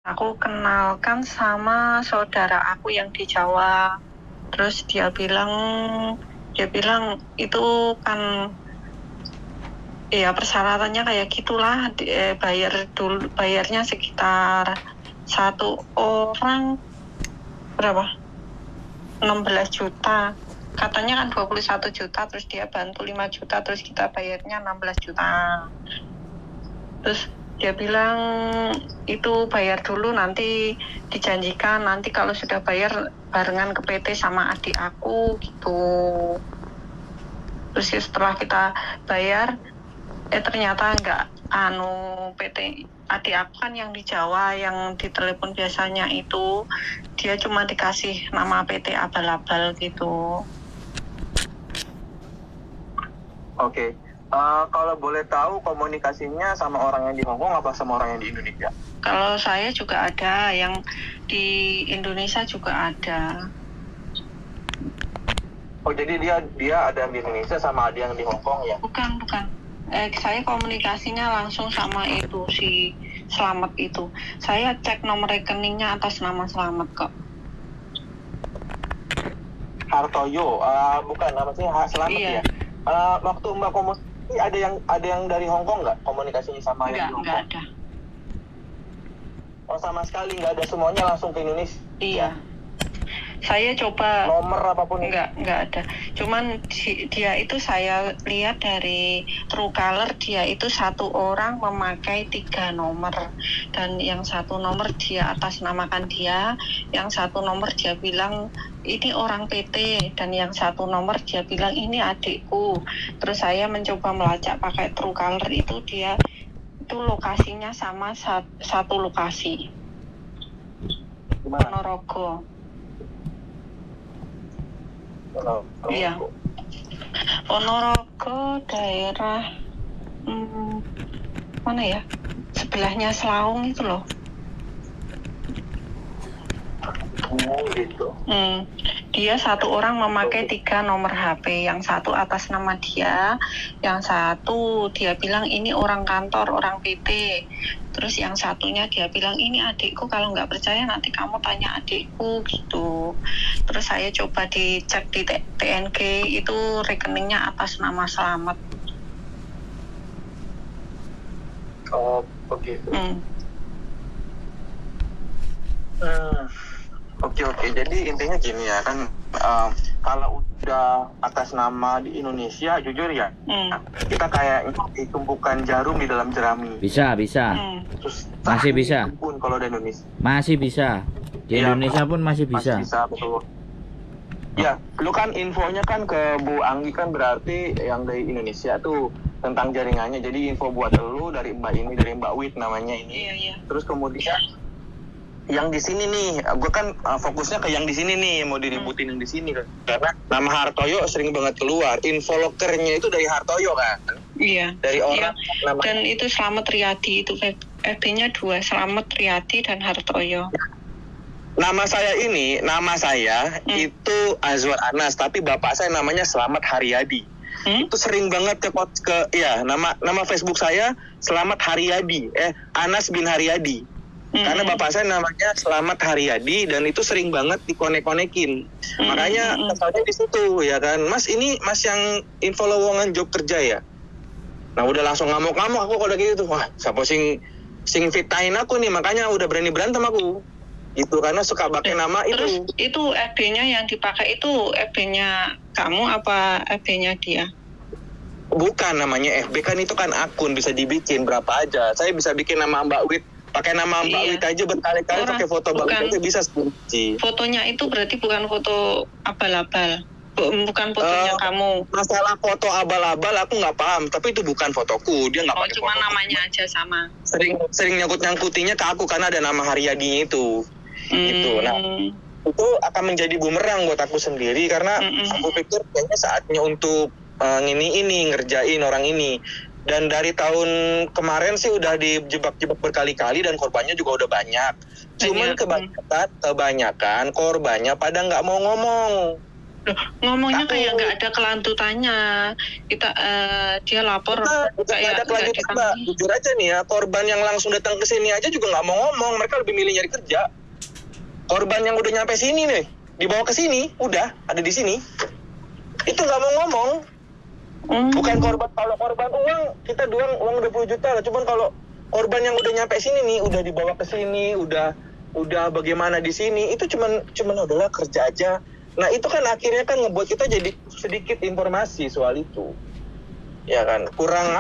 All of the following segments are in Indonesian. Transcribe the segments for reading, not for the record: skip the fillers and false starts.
Aku kenalkan sama saudara aku yang di Jawa. Terus dia bilang itu kan ya persyaratannya kayak gitulah, bayarnya sekitar satu orang berapa? 16 juta. Katanya kan 21 juta, terus dia bantu 5 juta, terus kita bayarnya 16 juta. Terus dia bilang itu bayar dulu, nanti dijanjikan nanti kalau sudah bayar barengan ke PT sama adik aku gitu. Terus ya setelah kita bayar ternyata enggak, PT adik aku kan yang di Jawa, yang di telepon biasanya itu dia cuma dikasih nama PT abal-abal gitu. Oke. Kalau boleh tahu komunikasinya sama orang yang di Hong Kong apa sama orang yang di Indonesia? Kalau saya juga ada, yang di Indonesia juga ada. Oh, jadi dia ada di Indonesia sama ada yang di Hong Kong ya? Bukan. Saya komunikasinya langsung sama itu si Slamet itu. Saya cek nomor rekeningnya atas nama Slamet kok. Hartoyo, bukan namanya Slamet Iya. Ya. Waktu Mbak komunikasi ada yang dari Hong Kong nggak komunikasinya sama yang di Hong Kong? Nggak ada. Oh, sama sekali nggak ada, semuanya langsung ke Indonesia? Iya. Saya coba Nomor apapun? nggak ada. Cuman dia itu saya lihat dari Truecaller, dia itu satu orang memakai 3 nomor, dan yang satu nomor dia atas namakan dia, yang satu nomor dia bilang ini orang PT, dan yang satu nomor dia bilang ini adikku. Terus saya mencoba melacak pakai Truecaller, itu dia itu lokasinya sama, satu lokasi. Ponorogo. Iya. Ponorogo daerah mana ya? Sebelahnya Selaung itu loh. Oh, gitu. Dia satu orang memakai 3 nomor HP, yang satu atas nama dia, yang satu dia bilang ini orang kantor, orang PT. Terus yang satunya dia bilang ini adikku, kalau nggak percaya nanti kamu tanya adikku gitu. Terus saya coba dicek di TNG, itu rekeningnya atas nama Slamet. Oh, begitu. Oke. Jadi intinya gini ya kan, kalau udah atas nama di Indonesia, jujur ya, kita kayak tumpukan jarum di dalam jerami. Bisa. Terus Masih bisa. Pun kalau di Indonesia. Masih bisa. Di Indonesia pun masih bisa. Masih bisa, betul. Ya, lu kan infonya kan ke Bu Anggi kan, berarti yang dari Indonesia tuh tentang jaringannya. Jadi info buat lu dari Mbak ini, dari Mbak Wit namanya ini. Iya. Terus kemudian yang di sini nih, gue kan fokusnya ke yang di sini nih, mau diributin yang di sini kan. Karena nama Hartoyo sering banget keluar. Info lokernya itu dari Hartoyo kan. Iya. Dari orang. Iya. Dan itu Slamet Riyadi, itu FB-nya 2, Slamet Riyadi dan Hartoyo. Nama saya itu Azwar Anas, tapi bapak saya namanya Slamet Haryadi. Itu sering banget ke nama Facebook saya Slamet Haryadi, Anas bin Haryadi. Karena bapak saya namanya Slamet Haryadi, dan itu sering banget dikonek-konekin. Makanya kesalnya di situ ya kan, Mas ini Mas yang info lowongan job kerja ya. Nah udah langsung ngamuk-ngamuk aku kalau gitu. Wah, siapa sing fitain aku nih, makanya udah berani berantem aku. Itu karena suka pakai nama itu. Terus itu FB-nya yang dipakai itu FB-nya kamu apa FB-nya dia? Bukan, namanya FB kan, itu kan akun, bisa dibikin berapa aja. Saya bisa bikin nama Mbak Wit, pakai nama Mbak Wit aja berkali-kali, pakai foto Mbak Wit aja bisa sendiri. Fotonya itu berarti bukan foto abal-abal, bukan fotonya kamu. Masalah foto abal-abal aku nggak paham, tapi itu bukan fotoku, dia nggak pakai cuma foto. namanya aja sama. Sering nyangkutinya ke aku karena ada nama Haryadi itu. Gitu. Nah, itu akan menjadi bumerang buat aku sendiri, karena aku pikir kayaknya saatnya untuk ngerjain orang ini. Dan dari tahun kemarin sih udah dijebak-jebak berkali-kali dan korbannya juga udah banyak. Cuman kebanyakan korbannya pada nggak mau ngomong. Loh, ngomongnya kayak nggak ada kelanjutannya. Kita dia lapor kayak ada kelanjutan, Mbak. Jujur aja nih ya, korban yang langsung datang ke sini aja juga nggak mau ngomong. Mereka lebih milih nyari kerja. Korban yang udah nyampe sini nih, dibawa ke sini, udah ada di sini. Itu nggak mau ngomong. Bukan korban, kalau korban uang kita doang uang 20 juta lah. Cuman kalau korban yang udah nyampe sini nih, udah dibawa ke sini, udah bagaimana di sini, itu cuman udahlah kerja aja. Nah itu kan akhirnya kan ngebuat kita jadi sedikit informasi soal itu, ya kan, kurang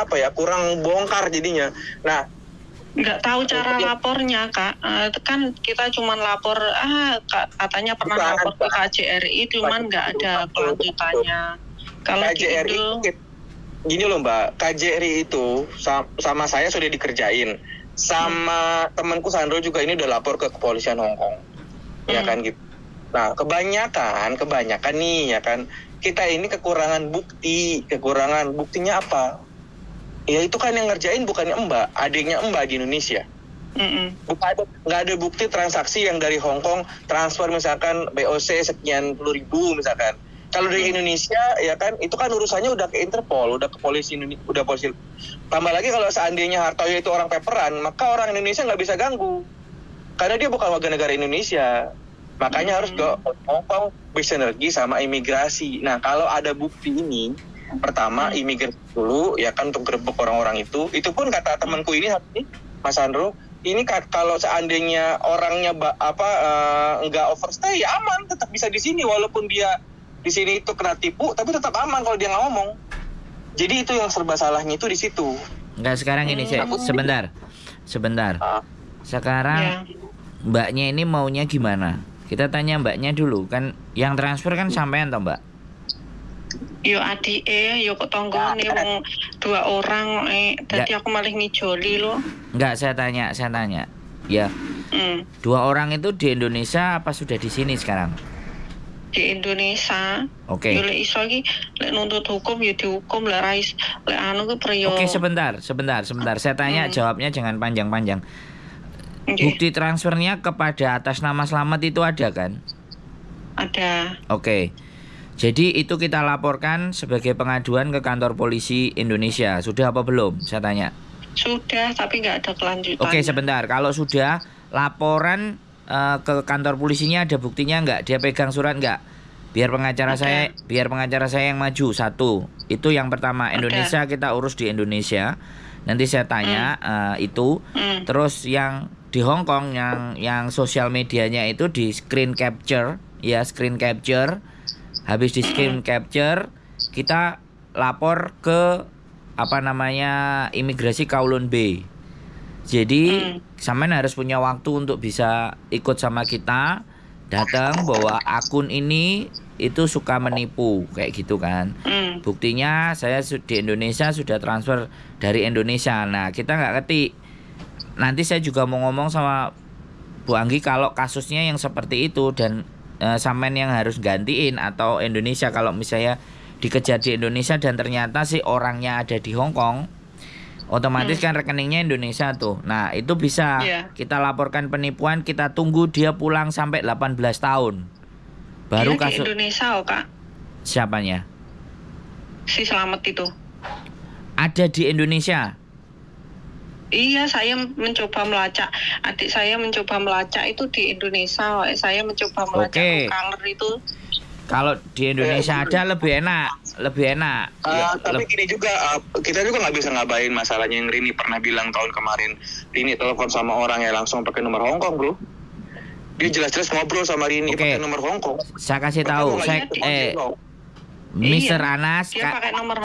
bongkar jadinya. Nah nggak tahu cara lapornya, Kak. Kan kita cuma lapor, katanya pernah lapor ke KJRI, cuman nggak ada kelanjutannya. Kalau KJRI itu gini loh Mbak, KJRI itu sama saya sudah dikerjain, sama temanku Sandro juga ini udah lapor ke kepolisian Hong Kong, ya kan gitu. Nah kebanyakan nih ya kan, kita ini kekurangan buktinya apa? Ya itu kan yang ngerjain bukannya Mbak, adiknya Mbak di Indonesia. Nggak ada bukti transaksi yang dari Hong Kong transfer misalkan BOC sekian 10.000 misalkan. Kalau dari Indonesia ya kan, itu kan urusannya udah ke Interpol, udah ke polisi Indonesia, udah polisi. Tambah lagi kalau seandainya Hartoyo itu orang peperan, maka orang Indonesia nggak bisa ganggu, karena dia bukan warga negara Indonesia. Makanya harus ke Hong Kong bersinergi sama imigrasi. Nah kalau ada bukti ini, pertama imigrasi dulu ya kan untuk gerbek orang-orang itu pun kata temanku ini Mas Sandro, ini kalau seandainya orangnya nggak overstay ya aman, tetap bisa di sini walaupun dia di sini itu kena tipu, tapi tetap aman kalau dia nggak ngomong. Jadi itu yang serba salahnya itu di situ. Enggak, sekarang ini sebentar. Sekarang Mbaknya ini maunya gimana? Kita tanya Mbaknya dulu kan, yang transfer kan sampean toh Mbak? yo adike yo kok tanggane wong 2 orang dadi aku malah ngijoli lo. Enggak, saya tanya. Ya. 2 orang itu di Indonesia apa sudah di sini sekarang? Di Indonesia. Oke. Yo lek iso iki lek nuntut hukum ya dihukum, lek rais lek anu ku priyo. Oke, sebentar. Saya tanya, jawabnya jangan panjang-panjang. Bukti transfernya kepada atas nama Slamet itu ada kan? Ada. Oke. Jadi itu kita laporkan sebagai pengaduan ke kantor polisi Indonesia. Sudah apa belum? Saya tanya. Sudah, tapi nggak ada kelanjutan. Oke, sebentar. Kalau sudah, laporan ke kantor polisinya ada buktinya nggak? Dia pegang surat nggak? Biar pengacara saya yang maju. 1. Itu yang pertama. Indonesia kita urus di Indonesia. Nanti saya tanya itu. Terus yang di Hong Kong yang sosial medianya itu di screen capture, ya, screen capture. Habis di screen capture, kita lapor ke imigrasi Kowloon Bay. Jadi sampean harus punya waktu untuk bisa ikut sama kita, datang bahwa akun ini itu suka menipu kayak gitu kan. Buktinya saya di Indonesia sudah transfer dari Indonesia. Nah, kita nggak ketik. Nanti saya juga mau ngomong sama Bu Anggi kalau kasusnya yang seperti itu dan sampean yang harus gantiin atau Indonesia kalau misalnya dikejar di Indonesia dan ternyata si orangnya ada di Hong Kong, otomatis kan rekeningnya Indonesia tuh. Nah, itu bisa kita laporkan penipuan, kita tunggu dia pulang sampai 18 tahun. Baru kasus di Indonesia, Kak. Siapanya? Si Slamet itu. Ada di Indonesia. Iya, saya mencoba melacak. Adik saya mencoba melacak itu di Indonesia. Saya mencoba melacak color itu. Kalau di Indonesia ada lebih enak. Tapi gini juga, kita juga nggak bisa ngabain masalahnya yang Rini pernah bilang tahun kemarin. Rini telepon sama orang yang langsung pakai nomor Hong Kong, bro. Dia jelas-jelas ngobrol sama Rini pakai nomor Hong Kong. Saya kasih tahu. Mr. Anas,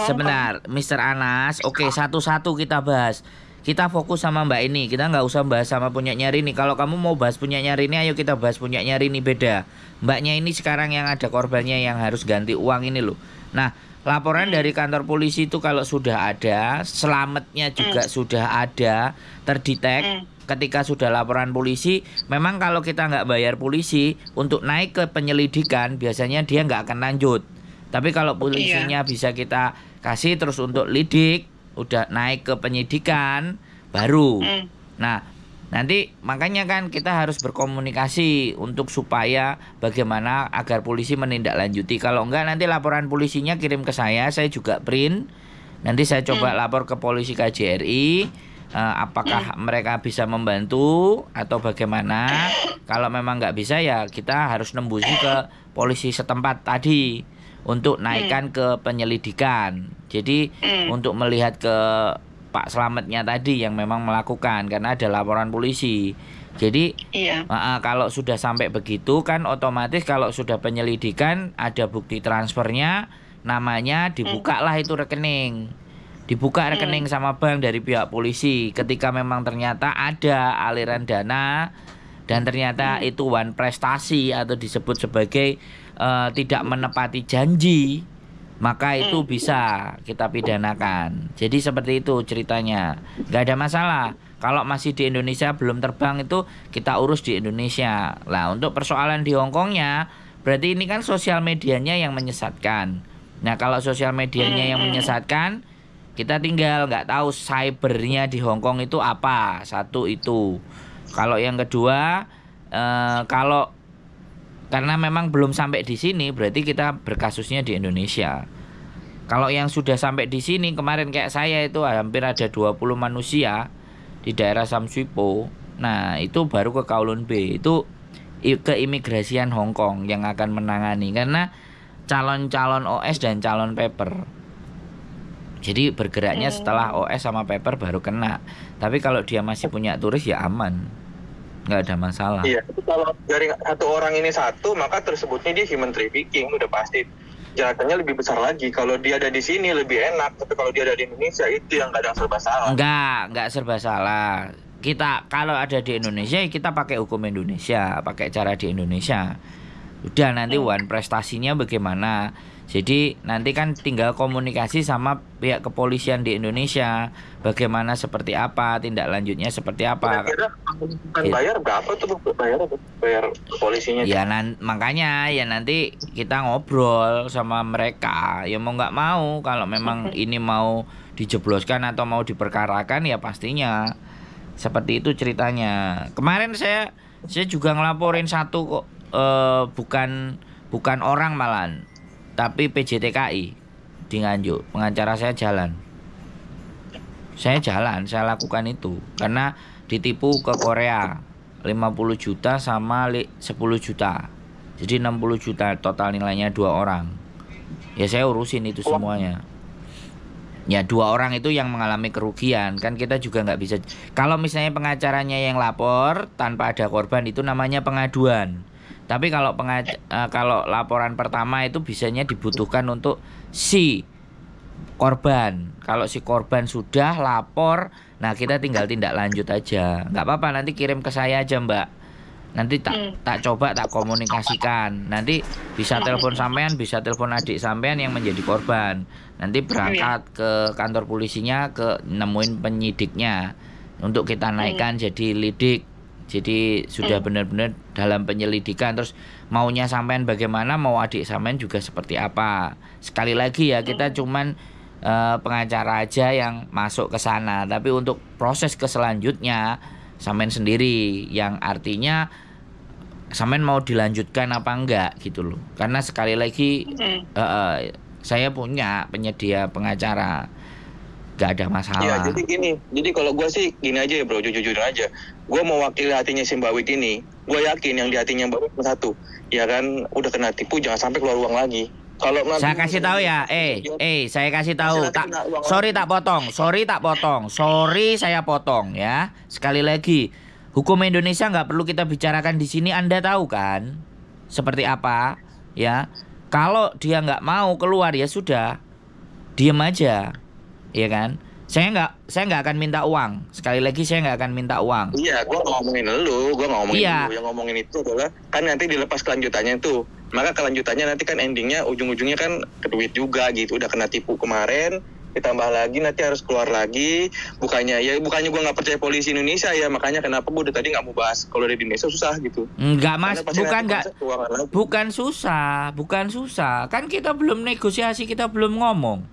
sebentar, Mr. Anas. Oke, satu-satu kita bahas. Kita fokus sama Mbak ini. Kita nggak usah bahas sama punyanya Rini. Kalau kamu mau bahas punyanya Rini, ayo kita bahas punyanya Rini, beda. Mbaknya ini sekarang yang ada korbannya yang harus ganti uang ini loh. Nah, laporan dari kantor polisi itu kalau sudah ada, Slametnya juga sudah ada, terdetek. Ketika sudah laporan polisi, memang kalau kita nggak bayar polisi untuk naik ke penyelidikan, biasanya dia nggak akan lanjut. Tapi kalau polisinya bisa kita kasih terus untuk lidik, udah naik ke penyidikan baru. Nah, Nanti makanya kan kita harus berkomunikasi untuk supaya bagaimana agar polisi menindaklanjuti. Kalau enggak nanti laporan polisinya kirim ke saya juga print. Nanti saya coba lapor ke polisi KJRI, apakah mereka bisa membantu atau bagaimana. Kalau memang nggak bisa ya kita harus nembusi ke polisi setempat tadi untuk naikkan ke penyelidikan. Jadi untuk melihat ke Pak Slametnya tadi yang memang melakukan, karena ada laporan polisi. Jadi kalau sudah sampai begitu kan otomatis kalau sudah penyelidikan ada bukti transfernya, namanya dibukalah itu rekening. Dibuka rekening sama bank dari pihak polisi. Ketika memang ternyata ada aliran dana dan ternyata itu wan prestasi atau disebut sebagai tidak menepati janji, maka itu bisa kita pidanakan. Jadi seperti itu ceritanya. Gak ada masalah. Kalau masih di Indonesia belum terbang itu kita urus di Indonesia. Nah untuk persoalan di Hongkongnya, berarti ini kan sosial medianya yang menyesatkan. Nah kalau sosial medianya yang menyesatkan, kita tinggal nggak tahu cybernya di Hongkong itu apa. Satu itu. Kalau yang kedua, kalau karena memang belum sampai di sini, berarti kita berkasusnya di Indonesia. Kalau yang sudah sampai di sini, kemarin kayak saya itu hampir ada 20 manusia di daerah Samsuipo. Nah, itu baru ke Kowloon Bay. Itu keimigrasian Hongkong yang akan menangani. Karena calon-calon OS dan calon paper. Jadi bergeraknya setelah OS sama paper baru kena. Tapi kalau dia masih punya turis ya aman. Nggak ada masalah. Iya, kalau dari satu orang ini satu, maka tersebutnya dia human trafficking, udah pasti. Jahatannya lebih besar lagi. Kalau dia ada di sini lebih enak, tapi kalau dia ada di Indonesia itu yang kadang serba salah. Nggak serba salah. Kita kalau ada di Indonesia, kita pakai hukum Indonesia, pakai cara di Indonesia. Udah nanti wan prestasinya bagaimana. Jadi nanti kan tinggal komunikasi sama pihak kepolisian di Indonesia, bagaimana seperti apa, tindak lanjutnya seperti apa. Kira-kira bayar berapa tuh bayar polisinya? Ya makanya ya nanti kita ngobrol sama mereka. Ya mau nggak mau kalau memang ini mau dijebloskan atau mau diperkarakan ya pastinya seperti itu ceritanya. Kemarin saya juga ngelaporin satu kok, bukan orang malahan, tapi PJTKI di Nganjuk. Pengacara saya jalan. Saya lakukan itu karena ditipu ke Korea 50 juta sama 10 juta. Jadi 60 juta total nilainya 2 orang. Ya saya urusin itu semuanya. Ya 2 orang itu yang mengalami kerugian. Kan kita juga nggak bisa. Kalau misalnya pengacaranya yang lapor tanpa ada korban itu namanya pengaduan. Tapi kalau laporan pertama itu biasanya dibutuhkan untuk si korban. Kalau si korban sudah lapor, nah kita tinggal tindak lanjut aja. Nggak apa-apa, nanti kirim ke saya aja Mbak. Nanti tak coba tak komunikasikan. Nanti bisa telepon sampean, bisa telepon adik sampean yang menjadi korban. Nanti berangkat ke kantor polisinya, ke nemuin penyidiknya untuk kita naikkan jadi lidik. Jadi sudah benar-benar dalam penyelidikan. Terus maunya sampean bagaimana, mau adik sampean juga seperti apa. Sekali lagi ya kita cuman pengacara aja yang masuk ke sana. Tapi untuk proses ke selanjutnya sampean sendiri, yang artinya sampean mau dilanjutkan apa enggak gitu loh. Karena sekali lagi saya punya penyedia pengacara, gak ada masalah. Ya jadi gini, jadi kalau gue sih gini aja ya bro, jujur aja. Gue mewakili hatinya si Mbak Wit ini. Gue yakin yang di hatinya Mbak Wit satu, ya kan udah kena tipu, jangan sampai keluar uang lagi. Kalau saya kasih tahu ya, saya kasih tahu. Sorry saya potong ya. Sekali lagi, hukum Indonesia nggak perlu kita bicarakan di sini. Anda tahu kan seperti apa ya? Kalau dia nggak mau keluar ya sudah, diem aja, ya kan? Saya nggak akan minta uang. Sekali lagi saya nggak akan minta uang. Iya, gue ngomongin lu. Yang ngomongin itu adalah kan nanti dilepas kelanjutannya tuh. Maka kelanjutannya nanti kan endingnya ujung-ujungnya kan ke duit juga gitu. Udah kena tipu kemarin, ditambah lagi nanti harus keluar lagi. Bukannya gue nggak percaya polisi Indonesia ya, makanya kenapa gue tadi nggak mau bahas kalau di Indonesia susah gitu. Enggak mas, bukan susah. Kan kita belum negosiasi, kita belum ngomong,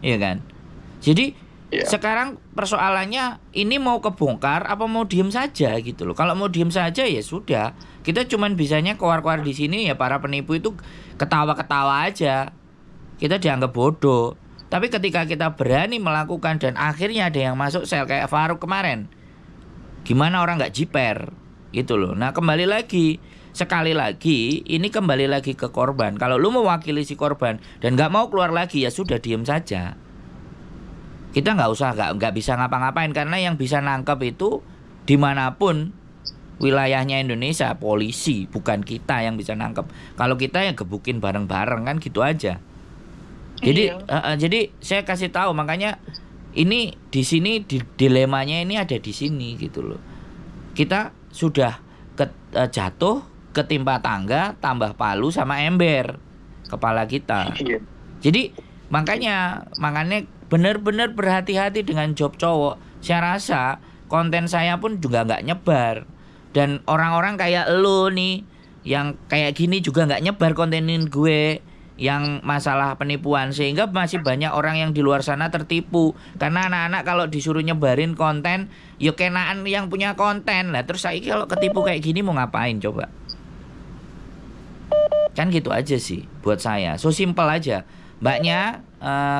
iya kan? Jadi Sekarang persoalannya ini mau kebongkar apa mau diem saja gitu loh. Kalau mau diem saja ya sudah, kita cuman bisanya keluar-keluar di sini ya para penipu itu ketawa-ketawa aja. Kita dianggap bodoh. Tapi ketika kita berani melakukan dan akhirnya ada yang masuk sel kayak Faruk kemarin, gimana orang nggak jiper gitu loh. Nah kembali lagi, sekali lagi ini kembali lagi ke korban. Kalau lu mewakili si korban dan nggak mau keluar lagi ya sudah diem saja. Kita nggak bisa ngapa-ngapain karena yang bisa nangkep itu dimanapun wilayahnya Indonesia polisi, bukan kita yang bisa nangkep. Kalau kita yang gebukin bareng-bareng kan gitu aja. Jadi jadi saya kasih tahu, makanya ini di sini dilemanya ini ada di sini gitu loh. Kita sudah jatuh ketimpa tangga tambah palu sama ember kepala kita. Jadi makanya benar-benar berhati-hati dengan job cowok. Saya rasa konten saya pun juga nggak nyebar. Dan orang-orang kayak lo nih yang kayak gini juga nggak nyebar kontenin gue yang masalah penipuan. Sehingga masih banyak orang yang di luar sana tertipu. Karena anak-anak kalau disuruh nyebarin konten, ya kenaan yang punya konten lah. Terus saya kalau ketipu kayak gini mau ngapain coba? Kan gitu aja sih buat saya. So simple aja. Mbaknya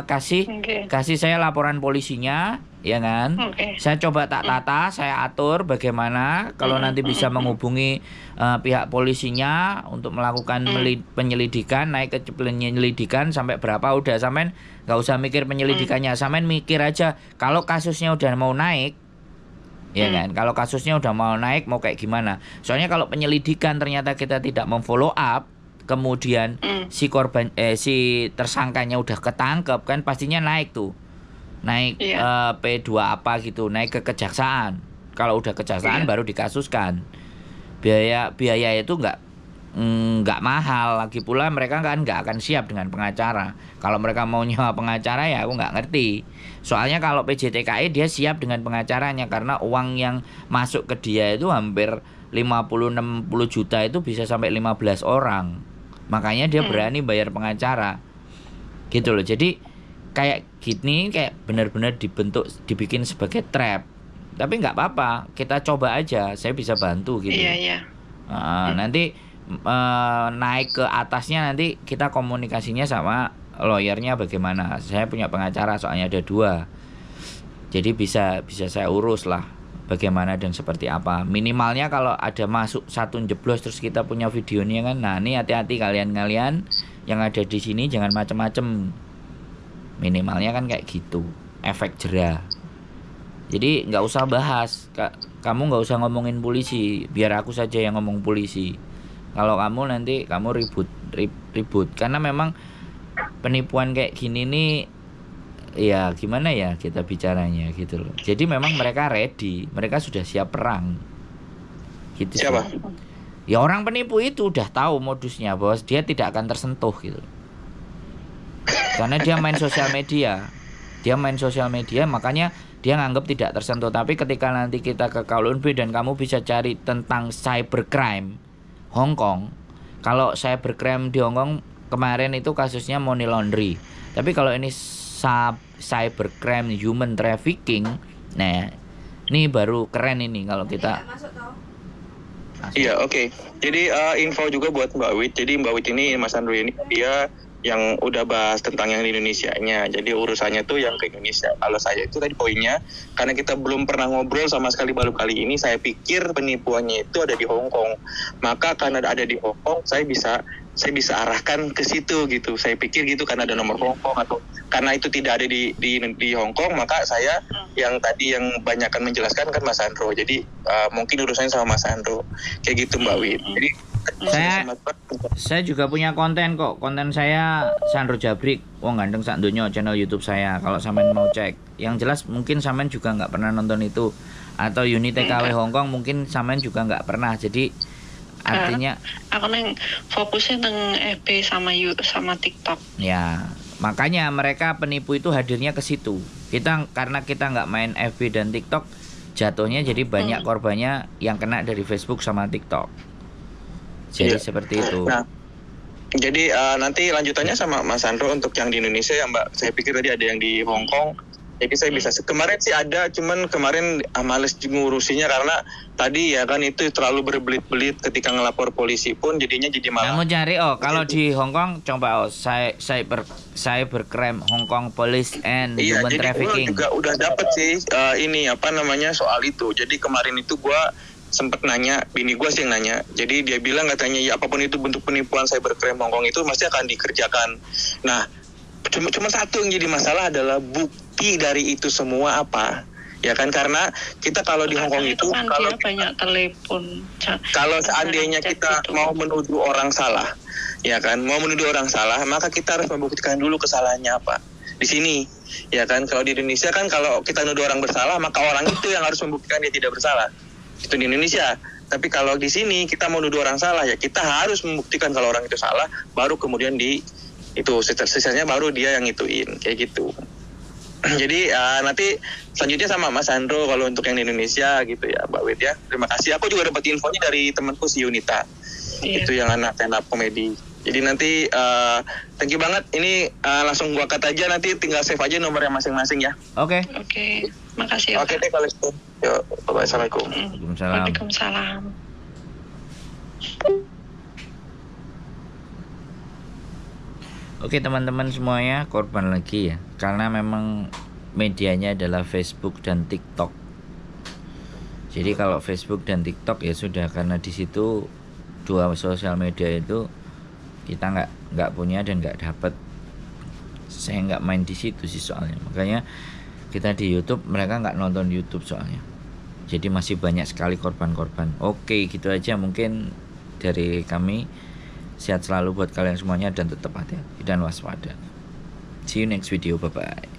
kasih saya laporan polisinya, ya kan? Saya coba tak tata, saya atur bagaimana kalau nanti bisa menghubungi pihak polisinya untuk melakukan penyelidikan, naik ke penyelidikan sampai berapa udah sampean nggak usah mikir penyelidikannya, sampean mikir aja kalau kasusnya udah mau naik, ya kan? Kalau kasusnya udah mau naik mau kayak gimana? Soalnya kalau penyelidikan ternyata kita tidak memfollow up, kemudian si korban si tersangkanya udah ketangkep kan pastinya naik tuh. Naik P2 apa gitu, naik ke kejaksaan. Kalau udah kejaksaan baru dikasuskan. Biaya itu nggak mahal, lagi pula mereka kan nggak akan siap dengan pengacara. Kalau mereka mau nyewa pengacara ya aku nggak ngerti. Soalnya kalau PJTKI dia siap dengan pengacaranya karena uang yang masuk ke dia itu hampir 50-60 juta itu bisa sampai 15 orang. Makanya dia berani bayar pengacara. Gitu loh. Jadi kayak gini kayak benar-benar dibikin sebagai trap. Tapi nggak apa-apa, kita coba aja. Saya bisa bantu gitu. Nanti naik ke atasnya nanti kita komunikasinya sama lawyernya bagaimana. Saya punya pengacara soalnya ada 2. Jadi bisa saya urus lah bagaimana dan seperti apa. Minimalnya kalau ada masuk satu jeblos terus kita punya videonya kan. Nah, ini hati-hati kalian yang ada di sini jangan macem-macem. Minimalnya kan kayak gitu. Efek jerah. Jadi nggak usah bahas. Kamu nggak usah ngomongin polisi. Biar aku saja yang ngomong polisi. Kalau kamu nanti kamu ribut. Karena memang penipuan kayak gini nih ya gimana ya kita bicaranya gitu loh. Jadi memang mereka ready. Mereka sudah siap perang. Gitu. Siapa? Ya orang penipu itu udah tahu modusnya bahwa dia tidak akan tersentuh gitu. Karena dia main sosial media. Makanya dia nganggap tidak tersentuh. Tapi ketika nanti kita ke Kowloon B dan kamu bisa cari tentang cybercrime Hong Kong. Kalau cybercrime di Hong Kong kemarin itu kasusnya money laundry. Tapi kalau ini cybercrime human trafficking, nah ini baru keren ini kalau kita. Iya, oke. Jadi info juga buat Mbak Wit. Jadi Mbak Wit ini, Mas Andrew ini dia yang udah bahas tentang yang di Indonesianya. Jadi urusannya tuh yang ke Indonesia. Kalau saya itu tadi poinnya, karena kita belum pernah ngobrol sama sekali baru kali ini, saya pikir penipuannya itu ada di Hong Kong. Maka karena ada di Hong Kong, saya bisa arahkan ke situ gitu. Saya pikir gitu karena ada nomor Hong Kong atau karena itu tidak ada di Hong Kong, maka saya yang tadi yang banyakkan menjelaskan kan Mas Andro. Jadi mungkin urusannya sama Mas Andro. Kayak gitu Mbak Wit. Jadi saya juga punya konten kok. Konten saya Sandro Jabrik, wong ganteng sak donya, channel YouTube saya. Kalau sampean mau cek, yang jelas mungkin sampean juga nggak pernah nonton itu. Atau Unit TKW Hong Kong mungkin sampean juga nggak pernah. Jadi artinya aku neng fokusnya neng FB sama TikTok. Ya, makanya mereka penipu itu hadirnya ke situ. Karena kita nggak main FB dan TikTok, jatuhnya jadi banyak korbannya yang kena dari Facebook sama TikTok. Jadi seperti itu. Nah, jadi nanti lanjutannya sama Mas Andro untuk yang di Indonesia ya Mbak. Saya pikir tadi ada yang di Hong Kong. Jadi saya bisa. Kemarin sih ada, cuman kemarin males ngurusinya karena tadi ya kan itu terlalu berbelit-belit ketika ngelapor polisi pun jadinya jadi malah. Kamu cari kalau di Hong Kong coba cybercrime Hong Kong Police and Human Trafficking. Juga udah dapet sih ini apa namanya soal itu. Jadi kemarin itu gua sempet nanya, bini gua sih yang nanya. Jadi dia bilang katanya ya apapun itu bentuk penipuan cybercrime Hong Kong itu pasti akan dikerjakan. Nah, cuma satu yang jadi masalah adalah bukti dari itu semua apa, ya kan, karena kita kalau di Hong Kong itu kan kalau dia banyak telepon. Kalau seandainya kita mau menuduh orang salah, ya kan, mau menuduh orang salah, maka kita harus membuktikan dulu kesalahannya apa. Di sini, ya kan, kalau di Indonesia kan kalau kita menuduh orang bersalah, maka orang itu yang harus membuktikan dia tidak bersalah. Itu di Indonesia. Tapi kalau di sini kita mau menuduh orang salah, ya kita harus membuktikan kalau orang itu salah, baru kemudian itu sisanya baru dia yang ituin kayak gitu. Jadi nanti selanjutnya sama Mas Sandro kalau untuk yang di Indonesia gitu ya Mbak Wit ya. Terima kasih. Aku juga dapat infonya dari temanku si Yunita. Itu yang anak stand up komedi. Jadi nanti thank you banget. Ini langsung gua cut aja, nanti tinggal save aja nomornya masing-masing ya. Oke. Makasih. Oke deh kalau itu. Yuk, bye-bye. Assalamualaikum. Waalaikumsalam. Oke teman-teman semuanya, korban lagi ya, karena memang medianya adalah Facebook dan TikTok. Jadi kalau Facebook dan TikTok ya sudah, karena di situ dua sosial media itu kita nggak punya dan nggak dapat. Saya nggak main di situ sih soalnya, makanya kita di YouTube, mereka nggak nonton YouTube soalnya. Jadi masih banyak sekali korban-korban. Oke, gitu aja mungkin dari kami. Sehat selalu buat kalian semuanya dan tetap hati-hati dan waspada. See you next video, bye bye.